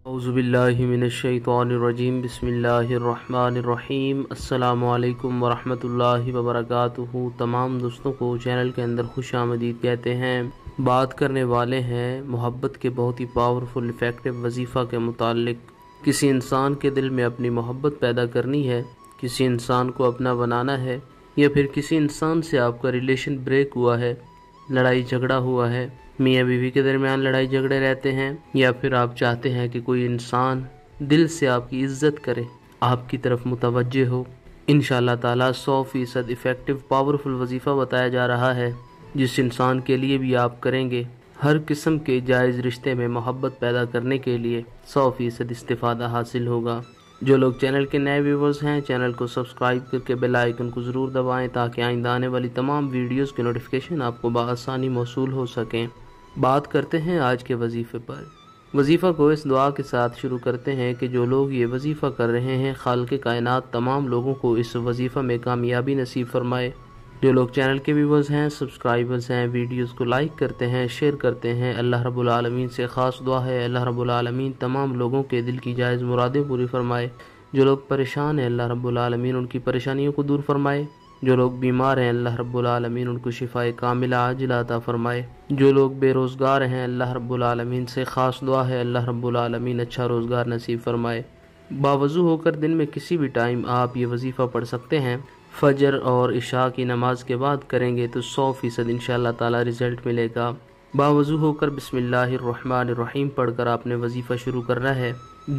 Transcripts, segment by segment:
اعوذ باللہ من الشیطان الرجیم بسم اللہ الرحمن الرحیم السلام علیکم ورحمۃ اللہ وبرکاتہ۔ تمام دوستوں کو چینل کے اندر خوش آمدید کہتے ہیں۔ بات کرنے والے ہیں محبت کے بہت ہی پاورفل افیکٹو وظیفہ کے متعلق۔ کسی انسان کے دل میں اپنی محبت پیدا کرنی ہے، کسی انسان کو اپنا بنانا ہے، یا پھر کسی انسان سے آپ کا ریلیشن بریک ہوا ہے، لڑائی جھگڑا ہوا ہے، میاں بیوی کے درمیان لڑائی جھگڑے رہتے ہیں، یا پھر آپ چاہتے ہیں کہ کوئی انسان دل سے آپ کی عزت کرے، آپ کی طرف متوجہ ہو، انشاءاللہ تعالیٰ 100% افیکٹو پاورفل وظیفہ بتایا جا رہا ہے، جس انسان کے لیے بھی آپ کریں گے ہر قسم کے جائز رشتے میں محبت پیدا کرنے کے لیے 100% استفادہ حاصل ہوگا۔ جو لوگ چینل کے نئے ویورز ہیں، چینل کو سبسکرائب کر کے بیل آئیکن کو ضرور دبائیں تاکہ آئندہ آنے والی تمام ویڈیوز کی نوٹیفیکیشن آپ کو بآسانی موصول ہو سکیں۔ بات کرتے ہیں آج کے وظیفے پر۔ وظیفہ کو اس دعا کے ساتھ شروع کرتے ہیں کہ جو لوگ یہ وظیفہ کر رہے ہیں، خالق کائنات تمام لوگوں کو اس وظیفہ میں کامیابی نصیب فرمائے۔ جو لوگ چینل کے ویورز ہیں، سبسکرائبرز ہیں، ویڈیوز کو لائک کرتے ہیں، شیئر کرتے ہیں، اللہ رب العالمین سے خاص دعا ہے اللہ رب العالمین تمام لوگوں کے دل کی جائز مرادیں پوری فرمائے۔ جو لوگ پریشان ہیں اللہ رب العالمین ان کی پریشانیوں کو دور فرمائے۔ جو لوگ بیمار ہیں اللہ رب العالمین ان کو شفائے کاملہ عاجلہ عطا فرمائے۔ جو لوگ بے روزگار ہیں اللہ رب العالمین سے خاص دعا ہے اللہ رب العالمین اچھا روزگار نصیب فرمائے۔ باوضو ہو کر دن میں کسی بھی ٹائم آپ یہ وظیفہ پڑھ سکتے ہیں۔ فجر اور عشاء کی نماز کے بعد کریں گے تو 100% انشاءاللہ تعالی رزلٹ ملے گا۔ باوضو ہو کر بسم اللہ الرحمن الرحیم پڑھ کر آپ نے وظیفہ شروع کرنا ہے۔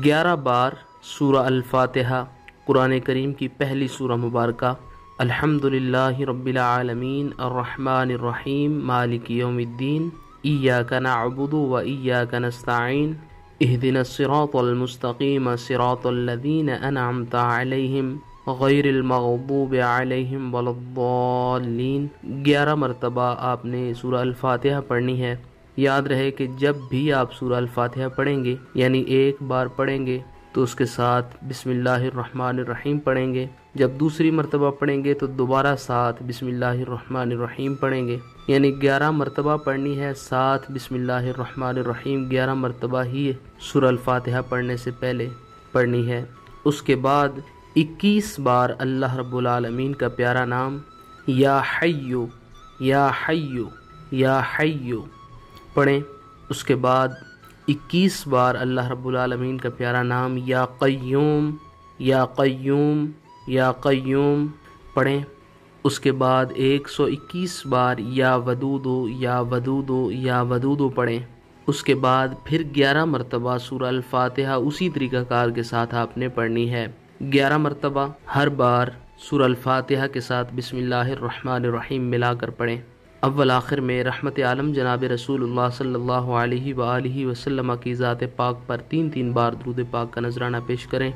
11 بار سورہ الفاتحہ، قرآن کریم کی پہلی سورہ مبارکہ۔ الحمدللہ رب العالمین الرحمن الرحیم مالک یوم الدین ایاک نعبد و ایاک نستعین اہدنا الصراط المستقیم صراط الذین انعمت علیہم غیر المغضوب علیہم ولا الضالین۔ 11 مرتبہ آپ نے سورہ الفاتحہ پڑھنی ہے۔ یاد رہے کہ جب بھی آپ سورہ الفاتحہ پڑھیں گے، یعنی ایک بار پڑھیں گے تو اس کے ساتھ بسم اللہ الرحمن الرحیم پڑھیں گے، جب دوسری مرتبہ پڑھیں گے تو دوبارہ ساتھ بسم اللہ الرحمن الرحیم پڑھیں گے، یعنی 11 مرتبہ پڑھنی ہے، ساتھ بسم اللہ الرحمن الرحیم 11 مرتبہ ہی سورہ الفاتحہ پڑھنے سے پہلے پڑھنی ہے۔ اس کے بعد 21 بار اللہ رب العالمین کا پیارا نام یا حیو یا حیو یا حیو پڑھیں۔ اس کے بعد 21 بار اللہ رب العالمین کا پیارا نام یا قیوم یا قیوم یا قیوم پڑھیں۔ اس کے بعد 121 بار یا ودودو یا ودودو یا ودودو پڑھیں۔ اس کے بعد پھر 11 مرتبہ سورہ الفاتحہ اسی طریقہ کار کے ساتھ آپ نے پڑھنی ہے۔ 11 مرتبہ ہر بار سورہ الفاتحہ کے ساتھ بسم اللہ الرحمن الرحیم ملا کر پڑھیں۔ اول آخر میں رحمت عالم جناب رسول اللہ صلی اللہ علیہ وآلہ وسلم کی ذات پاک پر 3 بار درود پاک کا نذرانہ پیش کریں۔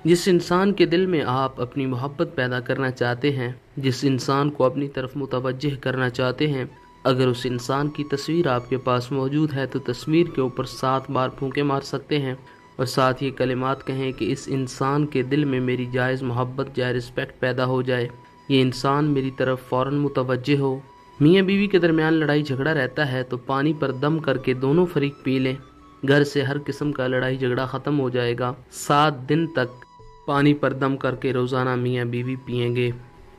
جس انسان کے دل میں آپ اپنی محبت پیدا کرنا چاہتے ہیں، جس انسان کو اپنی طرف متوجہ کرنا چاہتے ہیں، اگر اس انسان کی تصویر آپ کے پاس موجود ہے تو تصویر کے اوپر 7 بار پھونکے مار سکتے ہیں، اور ساتھ یہ کلمات کہیں کہ اس انسان کے دل میں میری جائز محبت، جائز رسپیکٹ پیدا ہو جائے، یہ انسان میری طرف فوراً متوجہ ہو۔ میاں بیوی کے درمیان لڑائی جھگڑا رہتا ہے تو پانی پر دم کر کے دونوں فریق پی لیں، گھر سے ہر قسم کا لڑائی جھگڑا ختم ہو جائے گا۔ 7 دن تک پانی پر دم کر کے روزانہ میاں بیوی پئیں گے۔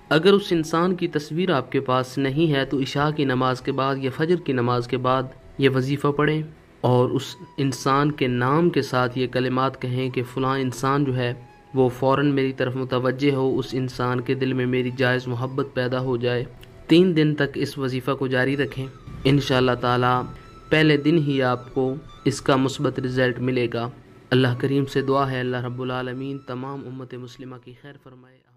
اگر اس انسان کی تصویر آپ کے پاس نہیں ہے تو عشاء کی نماز کے بعد یا فجر کی نماز کے بعد یہ وظیفہ پڑھیں، اور اس انسان کے نام کے ساتھ یہ کلمات کہیں کہ فلاں انسان جو ہے وہ فوراً میری طرف متوجہ ہو، اس انسان کے دل میں میری جائز محبت پیدا ہو جائے۔ 3 دن تک اس وظیفہ کو جاری رکھیں، انشاءاللہ تعالی پہلے دن ہی آپ کو اس کا مثبت رزلٹ ملے گا۔ اللہ کریم سے دعا ہے اللہ رب العالمین تمام امت مسلمہ کی خیر فرمائے۔